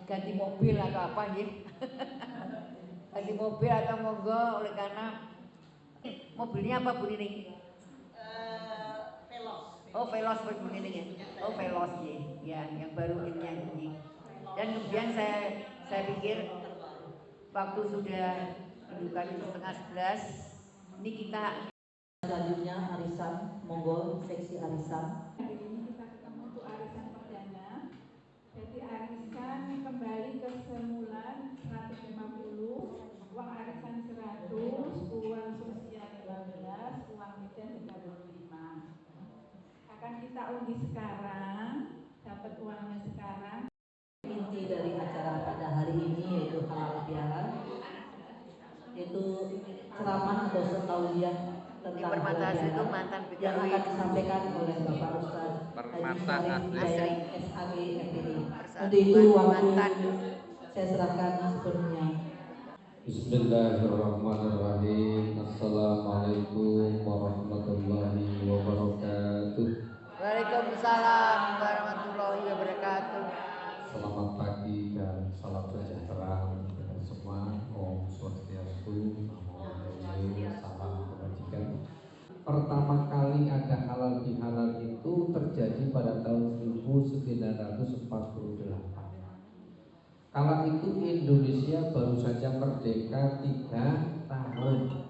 ganti mobil atau apa gitu. Ganti mobil atau monggo oleh karena mobilnya apa Bu Nining? Veloz. Oh Veloz Bu Nining ya. Oh Veloz ya, yang baru ini yang ini. Dan kemudian saya pikir waktu sudah menunjukkan itu 10:30, ini kita selanjutnya arisan, monggo seksi arisan. Hari ini kita ketemu untuk arisan perdana. Jadi arisan kembali ke semula 150, uang arisan 100, uang sosial 15, uang jajan 35. Akan kita undi sekarang, dapat uangnya sekarang. Inti dari acara pada hari ini yaitu halal bihalal, yaitu ceramah atau setauliah tentang halal itu bihalal mantan yang akan disampaikan oleh Bapak Ustaz Haji Syarif Hidayat SAG FPI. Untuk itu waktu saya serahkan sepenuhnya. Bismillahirrahmanirrahim. Assalamualaikum warahmatullahi wabarakatuh. Waalaikumsalam warahmatullahi wabarakatuh. Selamat pagi dan salam sejahtera untuk semua. Om Swastiastu, Namo Buddhaya, salam kebajikan. Pertama kali ada halal bihalal itu terjadi pada tahun 1948. Kala itu Indonesia baru saja merdeka 3 tahun.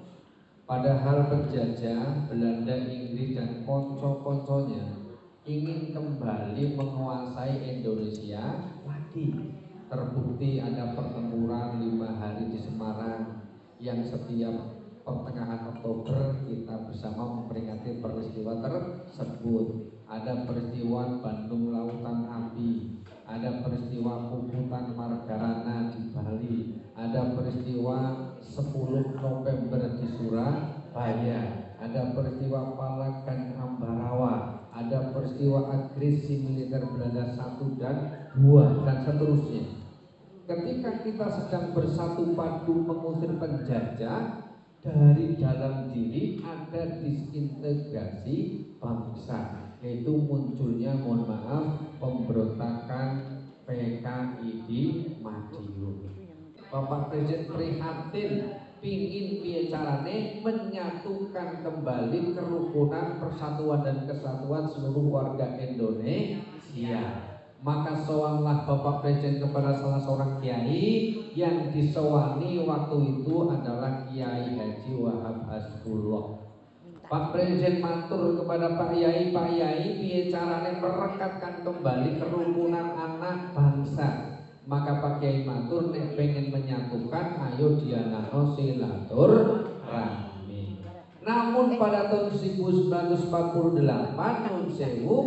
Padahal penjajah Belanda, Inggris dan konco-konconya ingin kembali menguasai Indonesia lagi. Terbukti ada pertempuran 5 hari di Semarang yang setiap pertengahan Oktober kita bersama memperingati peristiwa tersebut. Ada peristiwa Bandung Lautan Api, ada peristiwa Puputan Margarana di Bali, ada peristiwa 10 November di Surabaya, ada peristiwa Palagan Ambarawa, ada peristiwa agresi militer Belanda 1 dan 2 dan seterusnya. Ketika kita sedang bersatu padu mengusir penjajah, dari dalam diri ada disintegrasi bangsa, yaitu munculnya, mohon maaf, pemberontakan PKI di Madiun. Bapak Presiden prihatin pingin piye carane menyatukan kembali kerukunan, persatuan dan kesatuan seluruh warga Indonesia. Maka sowanlah Bapak Presiden kepada salah seorang kiai, yang disewani waktu itu adalah Kiai Haji Wahab Hasbullah. Pak Presiden matur kepada Pak Yai, piye carane merekatkan kembali kerukunan anak bangsa. Maka Pak Kiai matur, nek pengen menyatukan, ayo dianakno silaturahmi. Namun pada tahun 1948 nun sewu,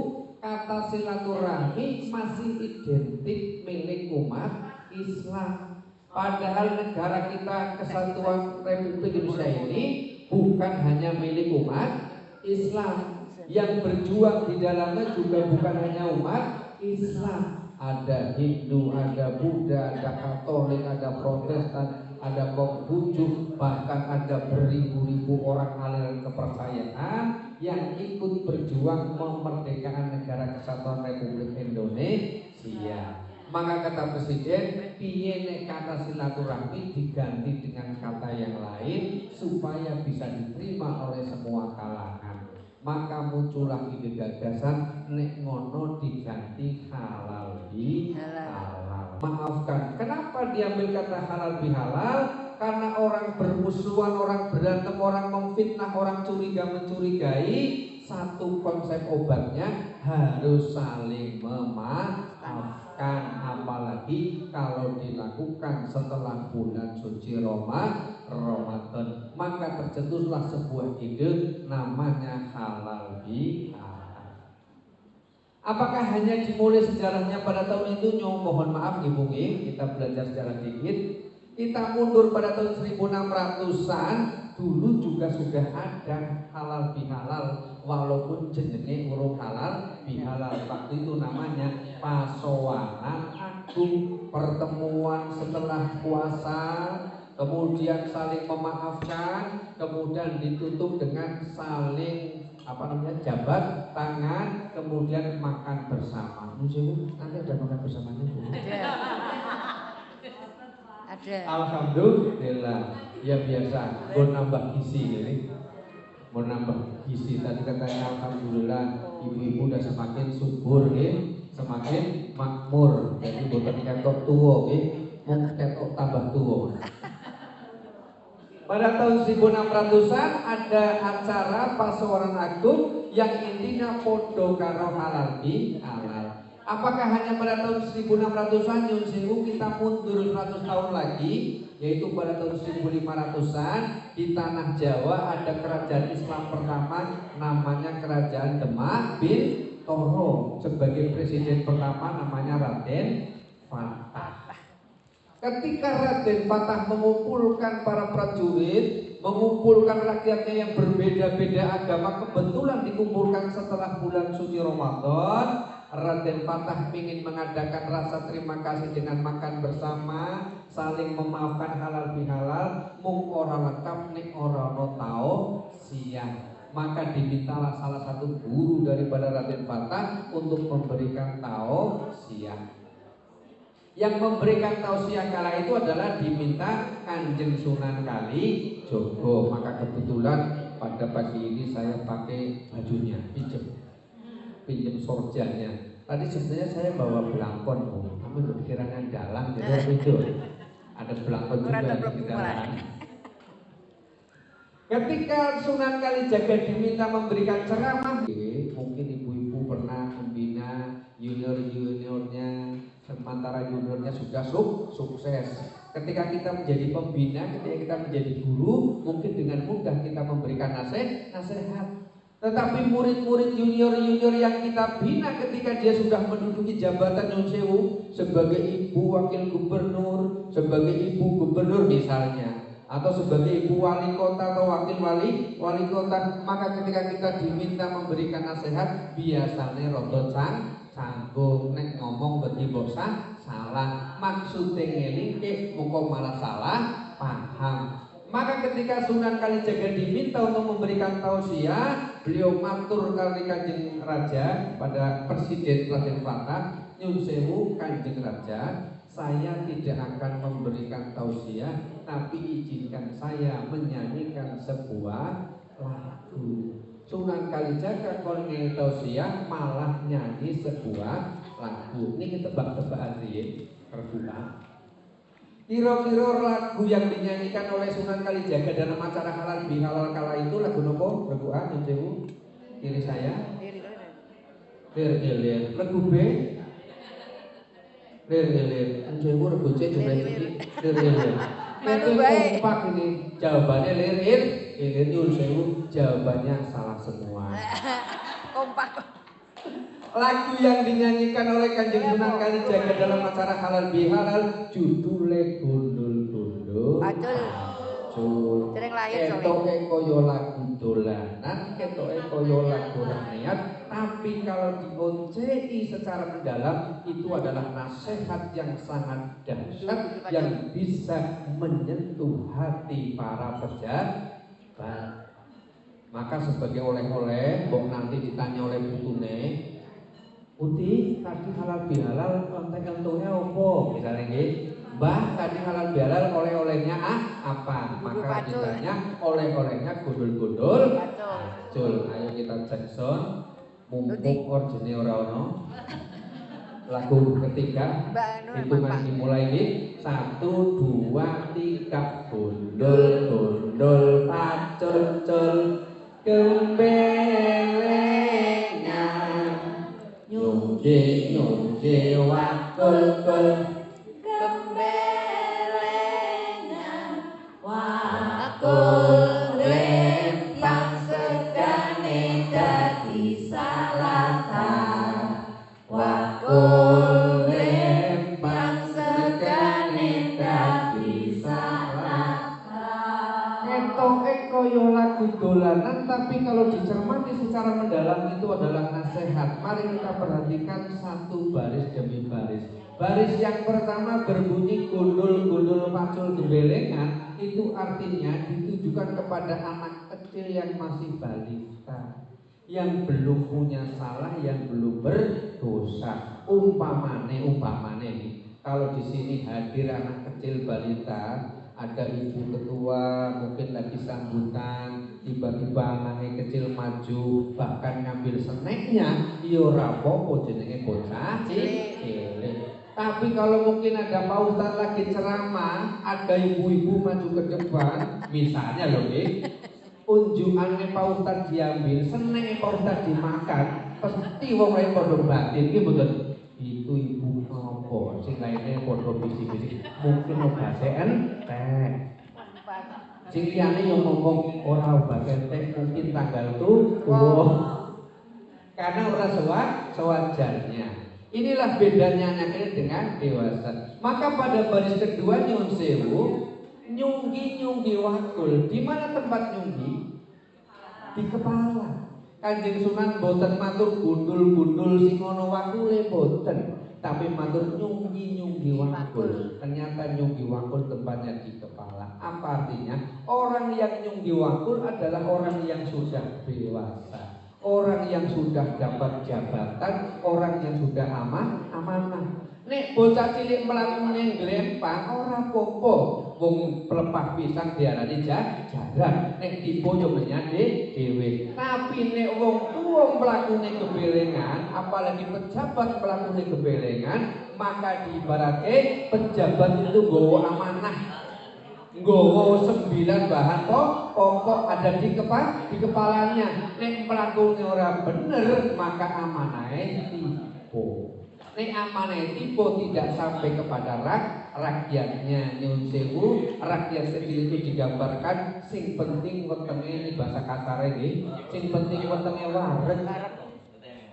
kata silaturahmi masih identik milik umat Islam. Padahal negara kita Kesatuan Republik Indonesia ini bukan hanya milik umat Islam. Yang berjuang di dalamnya juga bukan hanya umat Islam. Ada Hindu, ada Buddha, ada Katolik, ada Protestan, ada Konghucu, bahkan ada beribu-ribu orang aliran kepercayaan yang ikut berjuang memerdekakan negara Kesatuan Republik Indonesia. Maka kata Presiden, piye nek kata silaturahmi diganti dengan kata yang lain supaya bisa diterima oleh semua kalangan. Maka muncullah ide gagasan, nek ngono diganti halal bihalal. Maafkan, kenapa diambil kata halal bihalal? Karena orang bermusuhan, orang berantem, orang memfitnah, orang curiga mencurigai, satu konsep obatnya harus saling memaafkan. Apalagi kalau dilakukan setelah bulan suci Ramadan, maka tercetuslah sebuah ide namanya halal bihalal. Apakah hanya dimulai sejarahnya pada tahun itu? Mohon maaf Ibu, kita belajar sejarah dikit. Kita mundur pada tahun 1600-an, dulu juga sudah ada halal bihalal, walaupun jenenge urung halal bihalal. Waktu itu namanya pasowanan agung, pertemuan setelah puasa, kemudian saling memaafkan, kemudian ditutup dengan saling jabat tangan, kemudian makan bersama. Nanti ada makan bersamanya Bu? Ada. Alhamdulillah. Ya biasa, mau nambah gizi ini. Mau nambah gizi tadi katanya alhamdulillah ibu-ibu udah semakin subur semakin makmur. Jadi bukan ketok tua mau ketok tambah tua. Pada tahun 1600-an ada acara Pasawaran Agung yang intinya podo karo halal bihalal. Apakah hanya pada tahun 1600-an Nyun Sewu kita mundur 100 tahun lagi, yaitu pada tahun 1500-an di tanah Jawa ada kerajaan Islam pertama namanya Kerajaan Demak bin Toro. Sebagai presiden pertama namanya Raden Fatah. Ketika Raden Fatah mengumpulkan para prajurit, mengumpulkan rakyatnya yang berbeda-beda agama, kebetulan dikumpulkan setelah bulan suci Ramadan, Raden Fatah ingin mengadakan rasa terima kasih dengan makan bersama, saling memaafkan halal bihalal, mung ora lengkap nek ora ono tau siang. Maka dimintalah salah satu guru daripada Raden Fatah untuk memberikan tau siang. Yang memberikan tausiah kala itu adalah diminta Kanjeng Sunan Kalijogo. Maka kebetulan pada pagi ini saya pakai bajunya, pinjem sorjannya. Tadi sebenarnya saya bawa belangkon, tapi kiranya dalang jadi itu ada belangkon juga di dalam. Ketika Sunan Kalijaga diminta memberikan ceramah, mungkin ibu-ibu pernah membina junior-juniornya, sementara juniornya sudah sukses. Ketika kita menjadi pembina, ketika kita menjadi guru, mungkin dengan mudah kita memberikan nasihat. Tetapi murid-murid junior-junior yang kita bina ketika dia sudah menduduki jabatan Nyun Sewu sebagai ibu wakil gubernur, sebagai ibu gubernur misalnya, atau sebagai ibu wali kota atau wakil wali kota, maka ketika kita diminta memberikan nasihat biasanya rodo canggung nek ngomong beti bosa salah, maksudnya ngelingke muka malah salah paham. Maka ketika Sunan Kalijaga diminta untuk memberikan tausiah, beliau matur kali Kanjeng Raja pada Presiden Raden Fatah, Nyun Sewu Kanjeng Raja, saya tidak akan memberikan tausiah, tapi izinkan saya menyanyikan sebuah lagu. Sunan Kalijaga kalau nyanyi tausiah malah nyanyi sebuah lagu. Ini kita tebak-tebakan sih, terbuka. Kira-kira lagu yang dinyanyikan oleh Sunan Kalijaga dalam acara halal bihalal kala itu lagu nopo? Lagu A, Nyun Sewu? Kiri saya. Lir. Lagu B. Lir. Nyun Sewu lagu C coba ini. Lir. Itu kompak ini. Jawabannya lir. Nyun Sewu jawabannya salah semua. Kompak. Lagu yang dinyanyikan oleh Kanjeng Sunan Kalijaga dalam acara halal bihalal judulnya Gundul-gundul Pacul. Ketoke koyo lagu dolanan, ketoke koyo lagu rakyat, tapi kalau dioncei secara mendalam itu adalah nasihat yang sangat dahsyat yang bisa menyentuh hati para pejabat. Maka sebagai oleh-oleh, mbok nanti ditanya oleh putune, Uti, tadi halal bihalal konten-kontennya opo? Misalnya gitu, Mbah tadi halal bihalal oleh-olehnya apa? Maka ditanya oleh-olehnya gundul-gundul pacul. Ayo kita cek sound, mumpung origine ora ono. Lagu ketiga, hitungan dimulai ini 1, 2, 3, gundul-gundul pacul-cul kembelengan. Nyungji wakul-kul Kembelengan wakul lempang segane dadi salatan. Wakul lempang segane dadi salatan. Ketoke koyo lagu dolanan, tapi kalau dicermati secara mendalam itu adalah nasihat. Mari kita perhatikan satu baris demi baris. Baris yang pertama berbunyi gundul-gundul pacul gembelengan, itu artinya ditujukan kepada anak kecil yang masih balita. yang belum punya salah, yang belum berdosa. Umpamane kalau di sini hadir anak kecil balita, ada ibu ketua mungkin lagi sambutan, tiba-tiba anaknya kecil maju bahkan ngambil snacknya, iya ora apa-apa jenenge bocah cilik. Tapi kalau mungkin ada Pak Ustadz lagi ceramah, ada ibu-ibu maju ke depan, misalnya loh unjukannya Pak Ustadz diambil, senengnya Pak Ustadz dimakan, pasti wong lain padha batin iki mboten. Itu ibu apa sing lainnya padha bisik-bisik, mungkin obat entek. Sing liyane yo ngomong ora obat entek, mungkin tanggal tuwa. Karena ora sewajarnya. Inilah bedanya anak ini dengan dewasa. Maka pada baris kedua nyun sewu, nyunggi wakul. Di mana tempat nyunggi? Di kepala. Kanjeng Sunan boten matur gundul sing ana wakule boten, tapi matur nyunggi wakul. Ternyata nyunggi wakul tempatnya di kepala. Apa artinya? Orang yang nyunggi wakul adalah orang yang sudah dewasa. Orang yang sudah dapat jabatan, orang yang sudah amanah. Nek bocah cilik mlakune glempang ora apa-apa. Wong pelepah pisang diarani jaran. Nek tiba yo menyade dhewe. Tapi nek wong tuwa mlakune kebelengan, apalagi pejabat mlakune kebelengan, maka diibaratke pejabat itu nggawa amanah. Nggawa 9 bahan pokok ada di kepalanya. Nek mlakune ora bener, maka amanahe tiba. Nek amanahe tiba tidak sampai kepada rakyatnya. Nyun sewu, rakyat kecil itu digambarkan sing penting wetenge, ini bahasa kasar iki, sing penting wetenge wareg.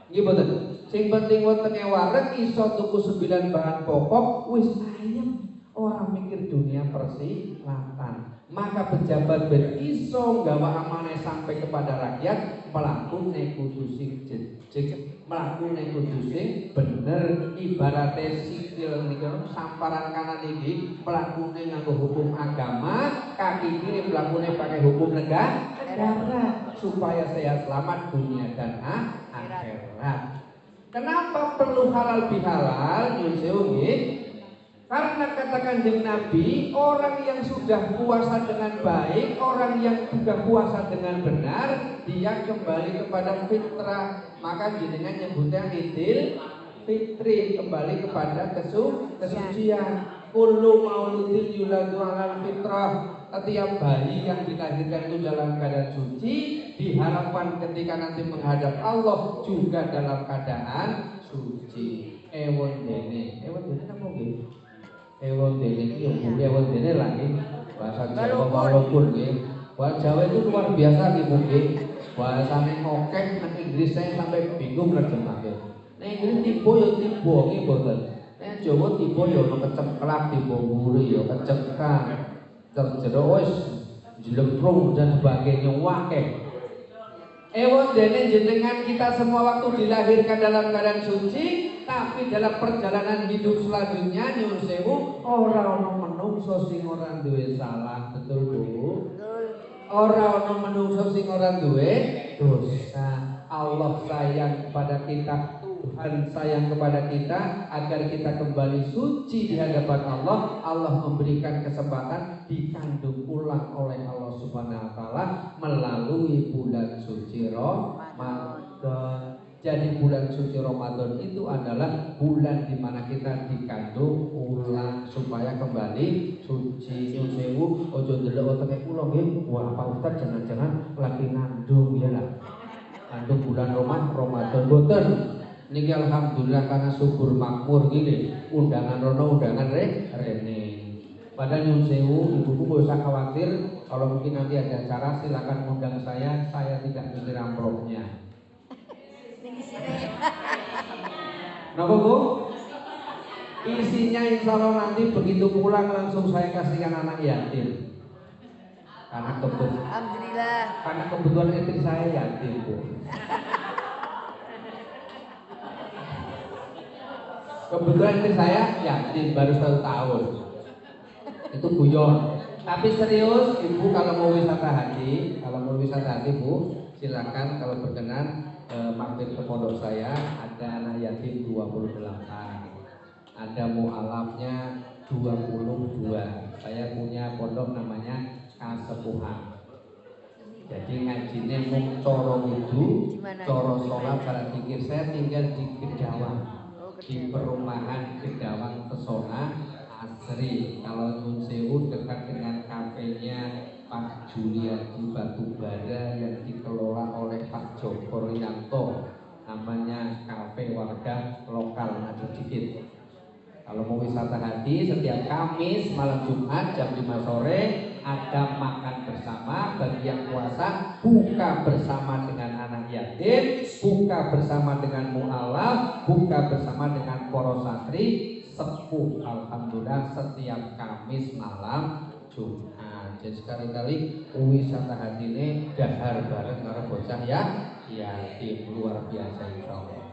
Nggih mboten. Sing penting wetenge wareg iso tuku 9 bahan pokok wis ayem. Orang mikir dunia persilatan. Maka pejabat ben iso nggawa amanah sampai kepada rakyat, mlakune kudu sing jejeg, mlakune kudu sing bener. Ibarate sikil niku samparan kanan iki mlakune nganggo hukum agama, kaki kiri mlakune pakai hukum negara supaya saya selamat dunia dan akhirat. Kenapa perlu halal bihalal? Nyun sewu nggih. Karena kata Kanjeng Nabi, orang yang sudah puasa dengan baik, orang yang sudah puasa dengan benar, dia kembali kepada fitrah. Maka jenengan nyebutnya Idul Fitri, kembali kepada kesucian. Kullu mauludin yuladu alal fitrah. Setiap bayi yang dilahirkan itu dalam keadaan suci, diharapkan ketika nanti menghadap Allah juga dalam keadaan suci. Ewon dene apa nggih? Ewon dene iki ewon dene lagi bahasa Jawa walaupun nggih. Bahasa Jawa itu luar biasa nggih mungkin. Bahasane okeh nang Inggris saya sampai bingung nerjemahke. Nek Inggris tiba ya tiba nggih mboten. Nek Jawa tiba ya ono keceklak, tiba mburi ya kecekak. Terjero wis jlemprung dan sebagainya wakeh. Ewon dene jenengan kita semua waktu dilahirkan dalam keadaan suci, tapi dalam perjalanan hidup selanjutnya nyuwun sewu ora ana menungso sing ora duwe salah, betul Bu? Ora ana menungso sing ora duwe dosa. Allah sayang kepada kita, Tuhan sayang kepada kita agar kita kembali suci di hadapan Allah. Allah memberikan kesempatan dikandung ulang oleh Allah Subhanahu wa taala melalui bulan suci Ramadan. Jadi bulan suci Ramadan itu adalah bulan di mana kita dikandung ulang supaya kembali suci. Nyuwun sewu, ojo ndelok wetenge kula nggih. Wah, Pak Ustaz jangan-jangan lagi ngandung ya lah. Kandung bulan Ramadan boten. Niki alhamdulillah karena syukur makmur gini. Undangan rono undangan rene. Padahal nyuwun sewu, ibuku gak usah khawatir. Kalau mungkin nanti ada acara silakan undang saya tidak mikir amplopnya. Napa Bu? Isinya insya Allah nanti begitu pulang langsung saya kasihkan anak yatim. Alhamdulillah. Karena kebetulan istri saya yatim Bu. Kebetulan istri saya yatim baru 1 tahun. Itu guyon. Tapi serius Ibu kalau mau wisata haji Bu, silakan kalau berkenan mampir ke pondok saya. Ada anak yatim 28, ada mualafnya 22. Saya punya pondok namanya Kasepuhan. Jadi ngajinya mung coro wudu, coro sholat, cara pikir. Saya tinggal di Gedawang, di perumahan Gedawang Pesona Asri. Kalau Nyun Sewu dekat dengan kafenya Pak Juliadi Batubara yang dikelola oleh Pak Joko Rianto, namanya Kafe Warga Lokal Maju Dikit. Kalau mau wisata hati, setiap Kamis malam Jumat jam 5 sore ada makan bersama. Bagi yang puasa, buka bersama dengan anak yatim, buka bersama dengan mu'alaf, buka bersama dengan poros santri sepuh. Alhamdulillah setiap Kamis malam Jumat. Jadi sekali-kali wisata hati ini dahar bareng karo bocah ya yatim, luar biasa insyaallah.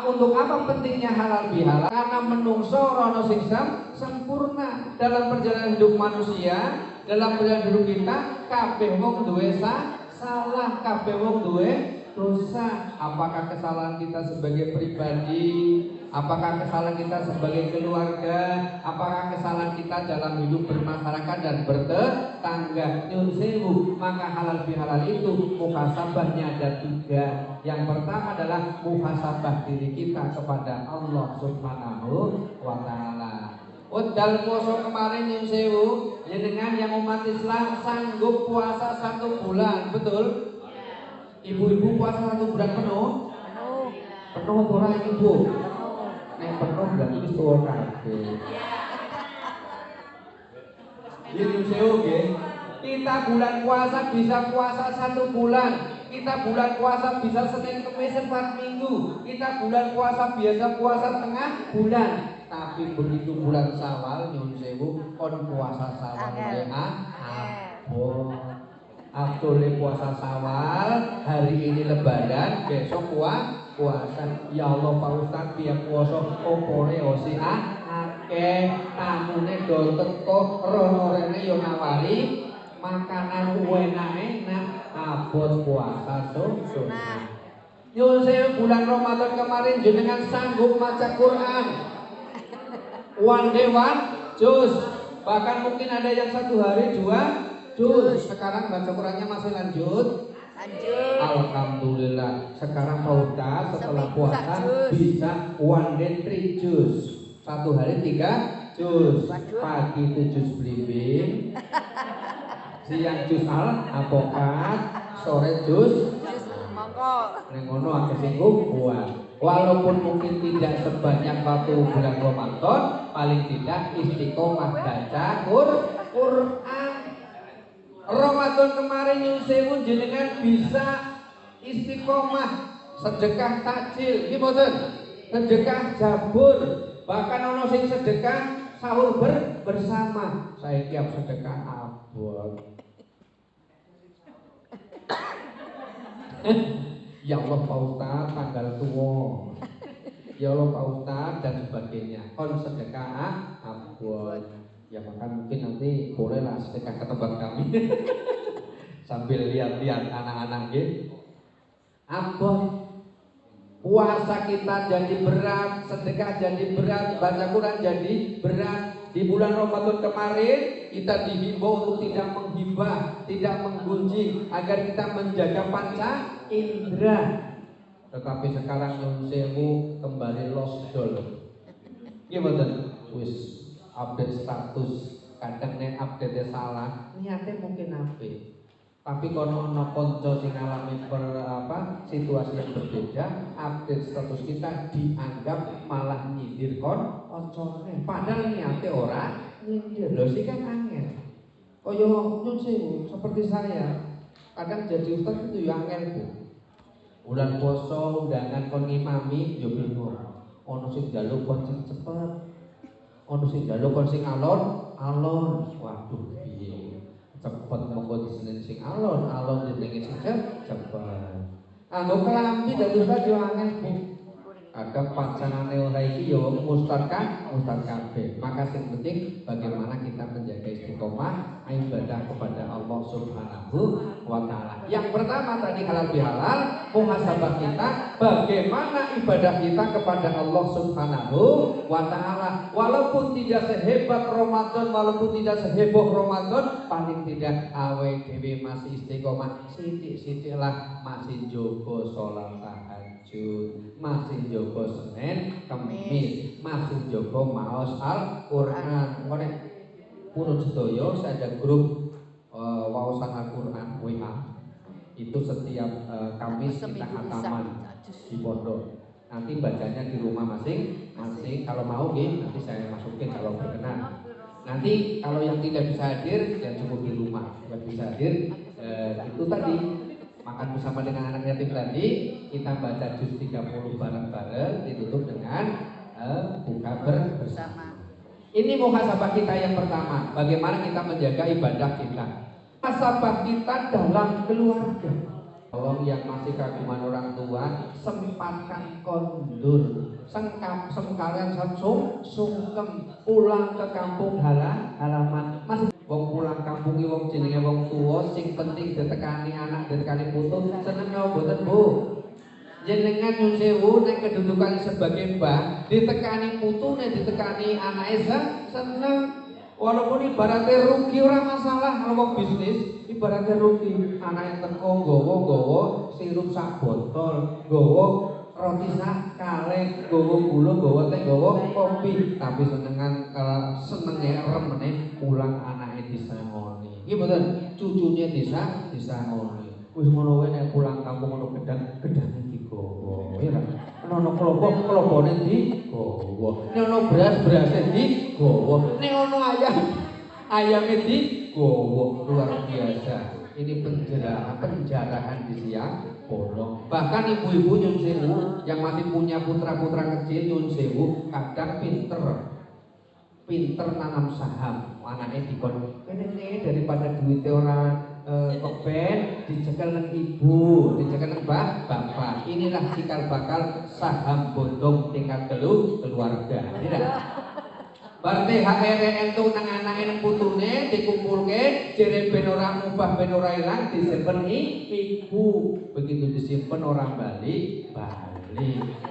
Untuk apa pentingnya halal bihalal? Karena menungso rono sing sempurna dalam perjalanan hidup manusia, dalam perjalanan hidup kita. Kabeh wong duwe salah, kabeh wong duwe dosa. Apakah kesalahan kita sebagai pribadi? Apakah kesalahan kita sebagai keluarga? Apakah kesalahan kita dalam hidup bermasyarakat dan bertetangga? Nyun sewu, maka halal bihalal itu muhasabahnya ada 3. Yang pertama adalah muhasabah diri kita kepada Allah Subhanahu wa Ta'ala. Dalam puasa kemarin Nyun sewu, jenengan yang umat Islam sanggup puasa 1 bulan, betul? Ibu-ibu puasa 1 bulan penuh? Penuh orang ibu. Nek penuh berarti wis tuwa kabeh. Nyun sewu nggih. Kita bulan puasa bisa puasa 1 bulan. Kita bulan puasa bisa Senin Kamis 4 minggu. Kita bulan puasa biasa puasa tengah bulan. Tapi begitu bulan Syawal Nyun sewu kon puasa Syawal Abdul puasa Syawal, hari ini Lebaran, besok puasa. Ya Allah Pak Ustaz, biar puasa opore osi akeh, tamune do teko, rono rene yo nawari makanan enak-enak, abot puasa sunah. Nyun sewu bulan Ramadan kemarin jenengan sanggup maca Quran. One day one juz, bahkan mungkin ada yang 1 hari 2 juz. Sekarang baca Qurannya masih lanjut? Alhamdulillah. Sekarang Pak Ustaz setelah puasa bisa one day 3 juz. 1 hari 3 juz. Pagi 7 juz blimbing, siang juz al-apokat, sore juz mongko. Ning ngono akeh sing buat. Walaupun mungkin tidak sebanyak waktu bulan Ramadan, paling tidak istiqomah baca Quran. Ramadan kemarin Nyun sewu jenengan bisa istiqomah sedekah takjil, gimana? Sedekah jabur, bahkan ono sing sedekah sahur bersama. Saya tiap sedekah abot. Ya Allah Pak Ustaz, tanggal tua. Ya Allah Pak Ustaz dan sebagainya. Kon sedekah abot. Ya maka mungkin nanti bolehlah sedekah ke tempat kami sambil lihat-lihat anak-anak gitu. Abot, puasa kita jadi berat, sedekah jadi berat, baca Quran jadi berat. Di bulan Ramadan kemarin kita dihimbau untuk tidak menghibah, tidak menggunjing, agar kita menjaga panca indera. Tetapi sekarang Nyun sewu kembali lost doll. Gimana? Wis update status, kadang nek update salah, niatnya mungkin apik. Tapi kono ono konco sing ngalami situasi yang berbeda, update status kita dianggap malah nyindir koncone. Padahal niatnya ora nyindir. Lho sih kan angel. Kaya Nyun sewu seperti saya, kadang jadi ustaz itu ya angel Bu. Bulan poso undangan kon ngimami yo bingung. Ono sing njaluk kon cepet. Ono sing njaluk kon sing alon. Waduh piye. Cepet monggo disenen sing alon jenenge sing cepet. Anggo kelambi dadi ustaz yo angel Bu. Kadang pacangan ora iki ya wong mustad kabeh. Maka sing penting bagaimana kita menjaga istiqomah ibadah kepada Allah Subhanahu wa taala. Yang pertama tadi halal bihalal, muhasabah kita bagaimana ibadah kita kepada Allah Subhanahu wa taala. Walaupun tidak sehebat Ramadan, walaupun tidak seheboh Ramadan, paling tidak awake dhewe masih istiqomah, sithik-sithik lah masih jogo salat tahajud, masih jogo Senin Kamis, masih jogo maos Al-Qur'an. Ngene purun sedaya saya ada grup wawasan Al-Qur'an WA. Itu setiap Kamis kita khataman di pondok. Nanti bacanya di rumah masing-masing. Kalau mau nanti saya masukin kalau berkenan. Nanti kalau yang tidak bisa hadir ya cukup di rumah. Yang bisa hadir itu tadi makan bersama dengan anak yatim tadi, kita baca juz 30 bareng-bareng, ditutup dengan buka bersama. Ini muhasabah kita yang pertama, bagaimana kita menjaga ibadah kita. Muhasabah kita dalam keluarga. Tolong yang masih kagungan orang tua, sempatkan kondur, sekalian sungkem pulang ke kampung halaman. Masih wong pulang kampung iki wong jenenge wong tuwa, sing penting ditekani anak, ditekani putu, seneng ya mboten Bu? Jenengan nyuwun sewu nek kedudukan sebagai mbah, ditekani putune, ditekani anake seneng. Walaupun ibaratnya rugi ora masalah, kalau bisnis ibaratnya rugi. Anake teko nggawa sirup sak botol, nggawa roti sak kaleng, nggawa gula, nggawa teh, nggawa kopi, tapi senenge remene pulang anake disangoni. Iki mboten cucune disangoni. Wis ngono wae nek pulang kampung ono gedang digowo. Ya ra. Ono klopo-klopone digowo. Nek ono beras-berase digowo. Nek ono ayame digowo. Luar biasa. Ini penjarahan di siang bolong. Bahkan ibu-ibu nyun sewu yang masih punya putra-putra kecil nyun sewu kadang pinter nanam saham. Anaknya dikon kene daripada duitnya orang keben dicekel nang ibu, dicekel nang bapak. Inilah cikal bakal saham bodong tingkat keluarga. Tidak. Bar THR entuk nang anake nang putune dikumpulke jere ben ora mubah ben ora ilang disimpen ibu. Begitu disimpen orang balik.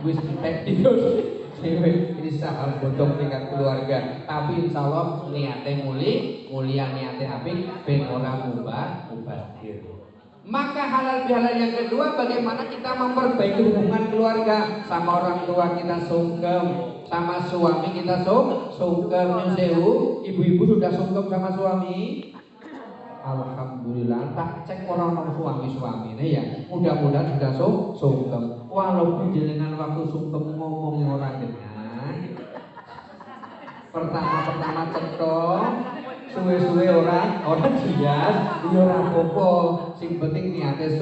Wis entek ini saham bodong tingkat keluarga. Tapi insyaallah niate mulia niate apik ben ora mubazir. Maka halal bihalal yang kedua, bagaimana kita memperbaiki hubungan keluarga. Sama orang tua kita sungkem, sama suami kita sungkem. Sewu, ibu-ibu sudah sungkem sama suami? Alhamdulillah, tak cek orang suami ini ya. Mudah-mudahan sudah sungkem. Walaupun jenengan waktu sungkem ngomong orang dengan pertama cetok, suwe-suwe orang jias, iya ora apa-apa. Sing penting niate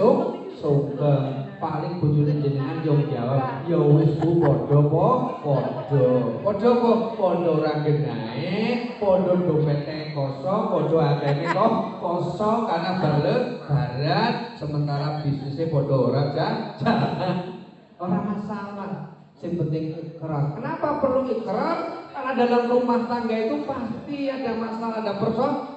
sungkem. Paling bojone jenengan yo jawab, ya wis Bu, padha ora genahe, padha dompete kosong, padha atene kosong karena barat, sementara bisnisnya padha ora jalan. Ora masalah. Sing penting ikhrar. Kenapa perlu ikhrar? Karena dalam rumah tangga itu pasti ada masalah, ada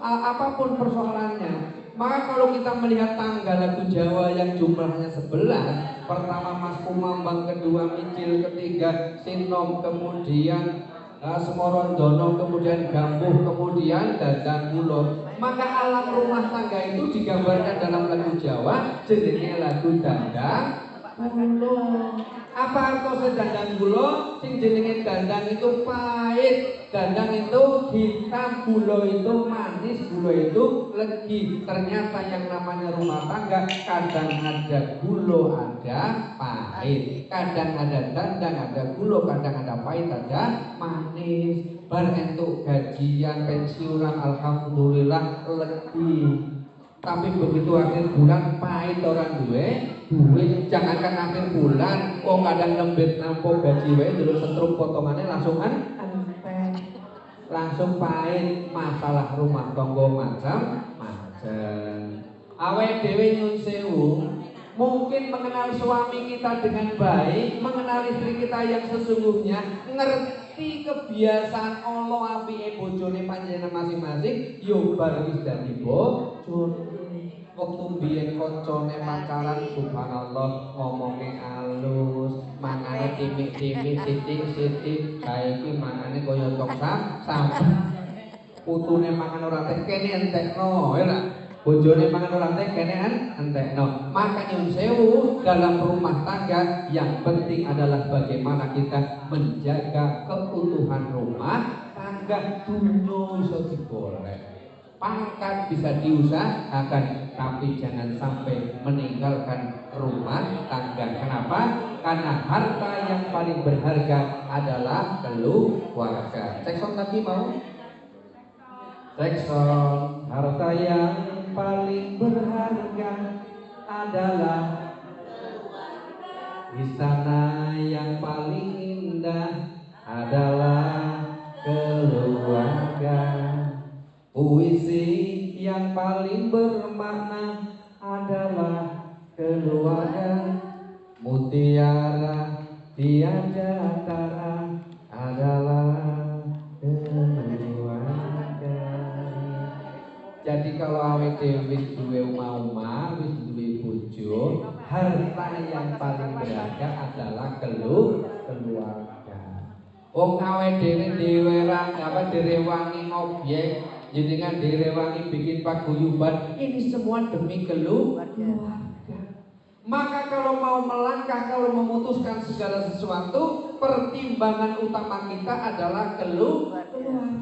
apapun persoalannya. Maka kalau kita melihat tangga lagu Jawa yang jumlahnya 11, pertama Mas Kumambang, kedua Micil, ketiga Sinom, kemudian Semorondolo, kemudian Gambuh, kemudian Dadang Kulo. Maka alam rumah tangga itu digambarkan dalam lagu Jawa jenenge lagu Dadang Kulo. Apa artosnya dandang gulo? Sing jenenge dandang itu pahit, dandang itu hitam, gulo itu manis, gulo itu legi. Ternyata yang namanya rumah tangga kadang ada gulo, ada pahit. Kadang ada dandang, ada gulo, kadang ada pahit, ada manis. Bar entuk gajian pensiunan alhamdulillah legi. Tapi begitu akhir bulan pahit orang duit, jangankan akhir bulan, kok kadang lembet nampung gaji wae dulu setrum potongannya langsung langsung pahit. Masalah rumah tangga macam-macam. Awake dhewe nyun sewu, mungkin mengenal suami kita dengan baik, mengenal istri kita yang sesungguhnya, ngerti kebiasaan Allah apike bojone panjenengan masing-masing, yo bar wis dadi bojone. Waktu biyen koncone pacaran subhanallah ngomongnya halus, mangane timik-timik, sithik-sithik, saiki mangane kaya tok sampe. Putune mangan ora teh kene entekno, ya lah. Bojone mangan ora teh kene entekno. Maka nyun sewu dalam rumah tangga yang penting adalah bagaimana kita menjaga keutuhan rumah tangga. Dunia iso digolek, pangkat bisa diusahakan, tapi jangan sampai meninggalkan rumah tangga. Kenapa? Karena harta yang paling berharga adalah keluarga. Cekson tadi mau? Cekson, harta yang paling berharga adalah di sana yang paling indah adalah keluarga. Puisi yang paling bermakna adalah keluarga. Mutiara tiada tara adalah keluarga. Jadi kalau awake dhewe duwe omah, wis duwe bojo, harta yang paling berharga adalah keluarga. Wong awake dhewe direwangi objek, jenengan direwangi bikin paguyuban, ini semua demi keluarga. Maka kalau mau melangkah, kalau memutuskan segala sesuatu, pertimbangan utama kita adalah keluarga.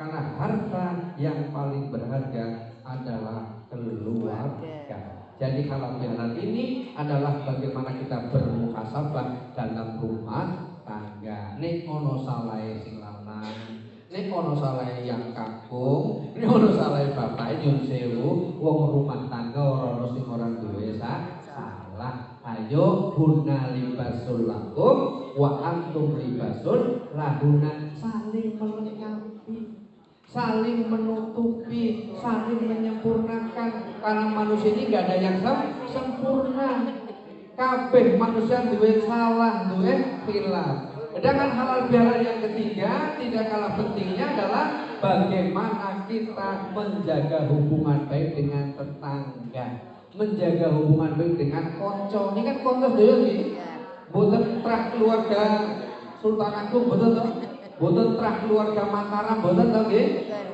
Karena harta yang paling berharga adalah keluarga. Jadi halal bihalal ini adalah bagaimana kita bermuhasabah dalam rumah tangga. Nek ono salahe sing lanang, nek ono salahe yang kakung, nek ono salahe bapak nyun sewu, wong rumah tangga ora ono sing ora duwe salah. Ayo hunna libasul lakum wa antum libasul lahuna, saling melengkapi, saling menutupi, saling menyempurnakan. Karena manusia ini nggak ada yang sempurna. Kabeh manusia duwe salah, duwe khilaf. Sedangkan halal bihalal yang ketiga tidak kalah pentingnya adalah bagaimana kita menjaga hubungan baik dengan tetangga, menjaga hubungan baik dengan konco. Ini kan konco dhewe nggih. Mboten trah keluarga Sultan Agung, mboten to. Mboten trah keluarga Mataram, mboten to nggih.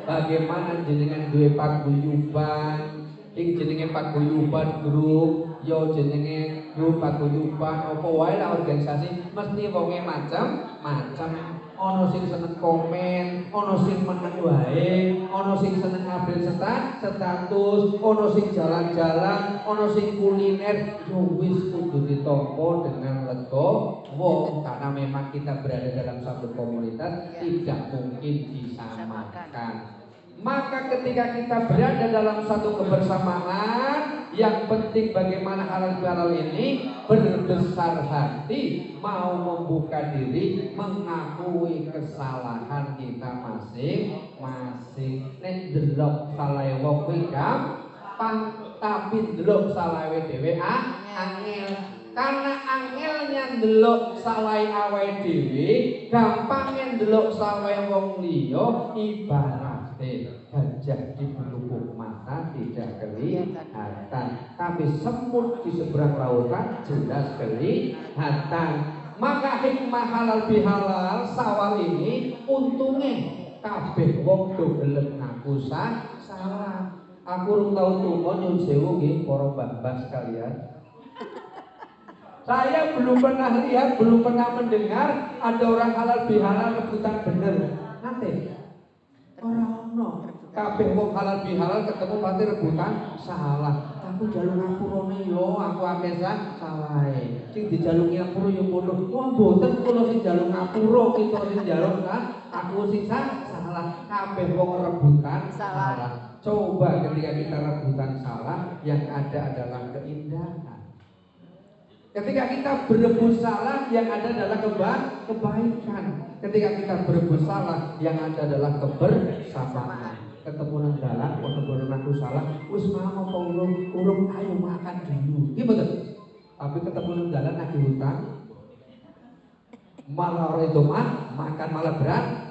Bagaimana jenengan duwe paguyuban, ing jenenge paguyuban grup, yo jenenge grup paguyuban apa wae lah organisasi, mesti wonge macam-macam. Ono sing seneng komen, ono sing meneng wae, ono sing seneng update status, ono sing jalan-jalan, ono sing kuliner. Yo wis kudu ditampa dengan legowo, karena memang kita berada dalam satu komunitas, tidak mungkin disamakan. Maka ketika kita berada dalam satu kebersamaan, yang penting bagaimana halal bihalal ini berbesar hati, mau membuka diri, mengakui kesalahan kita masing-masing. Nek delok salahe wong kuwi gampang, tapi delok salahe dhewe angel. Karena angelnya ndelok salahe awake dhewe, gampangnya ndelok salahe wong liya, ibarate gajah di pelupuk mata tidak kelihatan, tapi semut di seberang lautan jelas kelihatan. Maka hikmah halal bihalal sawal ini untungnya kabeh wong do gelem ngaku salah. Aku urung tau tunggu nyun sewu nggih para mbah-mbah sekalian. Saya belum pernah lihat, belum pernah mendengar ada orang halal bihalal rebutan bener. Nanti orang no, kabeh wong halal bihalal ketemu pasti rebutan salah. Aku jalur ngapurane yo, aku akeh salahe. Sing dijaluk ngapura yo ngono. Wong boten kula sing jaluk ngapura, kita sing jaluk aku sing salah. Kabeh wong rebutan salah. Coba ketika kita rebutan salah, yang ada adalah keindahan. Ketika kita berebut salah, yang ada adalah kebaikan. Ketika kita berebut salah, yang ada adalah kebersamaan. ketemu nang dalan padha-padha aku salah wis mau apa urung ayo makan dulu iki betul. Tapi ketemu nang dalan lagi hutang malah ora itu makan malah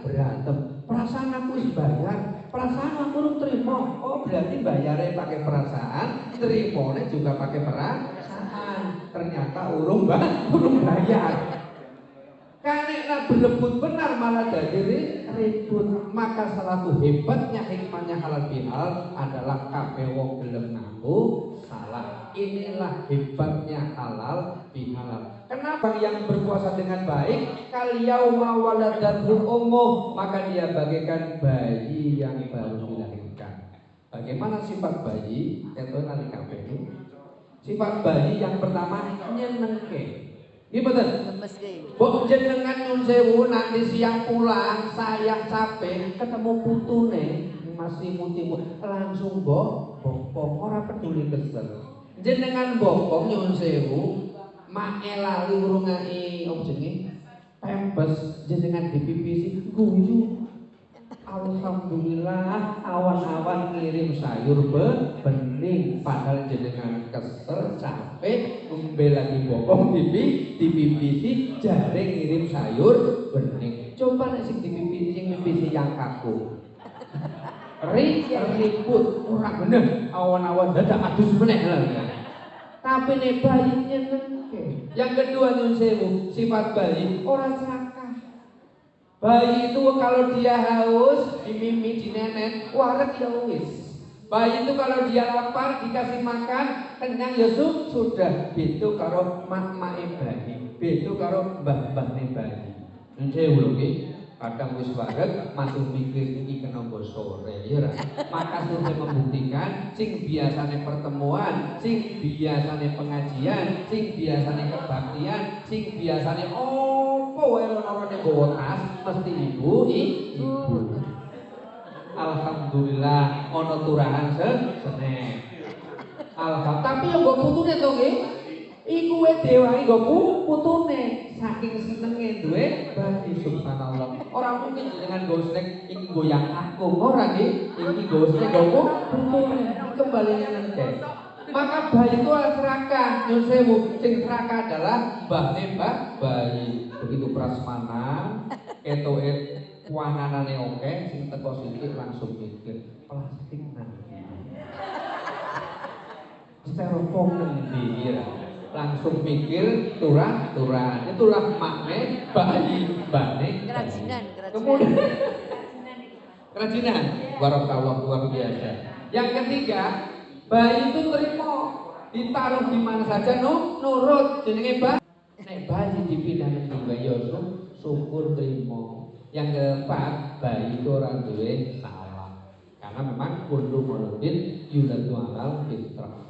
berantem. Perasaan aku wis bayar, perasaan aku urung terima. Oh berarti bayarnya pakai perasaan, terimone juga pakai perasaan. Ternyata urung bayar. Karena berebut benar malah jadi ribut. Maka salah satu hebatnya hikmahnya halal bihal adalah kabeh wong gelem ngaku salah. Inilah hebatnya halal bihalal. Kenapa yang berpuasa dengan baik kal yauma waladatuhu ummuh, maka dia bagaikan bayi yang baru dilahirkan. Bagaimana sifat bayi? Itu nanti kabeh ini. Sifat bayi yang pertama nyenengke. Ini betul. Mbok jenengan nyun sewu nanti siang pulang saya capek ketemu putune masih mutimu langsung bokong ora peduli kesel. Jenengan bokong nyun sewu make lali urungai om jenenge pempes jenengan dipipisi guyu. Alhamdulillah awan-awan ngirim sayur bening padahal jenengan kesel capek membela di bokong dipipisi jare ngirim sayur bening. Coba nek sing dipipisi yang kaku ribut ora bener awan-awan dadak adus meneh lho. Tapi nek bayi nyenengke. Yang kedua nyun sewu sifat bayi ora serakah. Bayi itu kalau dia haus, dimimi, dinenek, warak ya wis. Bayi itu kalau dia lapar, dikasih makan, kenyang ya sudah. Begitu karo mak-make bayi, begitu karo mbah-mbahne bayi. Nggih lho nggih. Kadang wis waret masih mikir iki kena sore ya ra. Maka survei membuktikan sing biasane pertemuan, sing biasane pengajian, sing biasane kebaktian, sing biasane opo wae ana nggawa tas mesti ibu. Alhamdulillah ana turahan seneng. Alhamdulillah tapi yo nggo putune to nggih. Iku wae dewangi nggo putune saking senenge duwe bayi subhanallah. Ora mungkin dengan nggo snack iki goyang aku ora nggih. Iki nggo snack nggo putune kembali nyenengke. Maka bayi itu serakah nyun sewu sing serakah adalah mbahne bayi. Begitu prasmanan ketoke wananane oke sing teko sithik langsung mikir plastik nanti. Styrofoam nanti langsung mikir turan itulah makne bayi kemudian kerajinan barakallah luar biasa. Yang ketiga bayi itu terima ditaruh di mana saja nurut jenenge nek bayi dipindah nang ya syukur terima. Yang keempat bayi itu orang duwe salah karena memang kullu mauludin yuladu alal fitrah.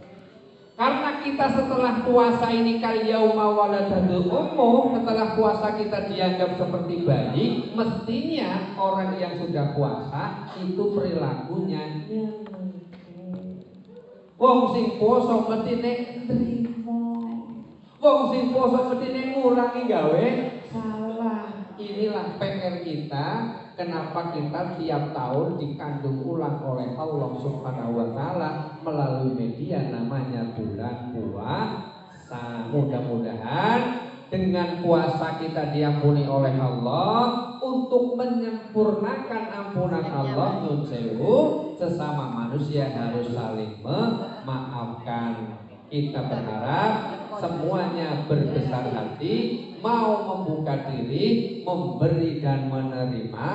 Karena kita setelah puasa ini kal yauma waladatuhu ummuh, setelah puasa kita dianggap seperti bayi, mestinya orang yang sudah puasa itu perilakunya wong sing poso mestine nrimo. Wong sing poso mestine ngurangi gawe salah. Inilah PR kita. Kenapa kita tiap tahun dikandung ulang oleh Allah Subhanahu wa taala melalui media namanya bulan puasa. Mudah-mudahan dengan puasa kita diampuni oleh Allah. Untuk menyempurnakan ampunan Allah nyun sewu sesama manusia harus saling memaafkan. Kita berharap semuanya berbesar hati, mau membuka diri, memberi dan menerima.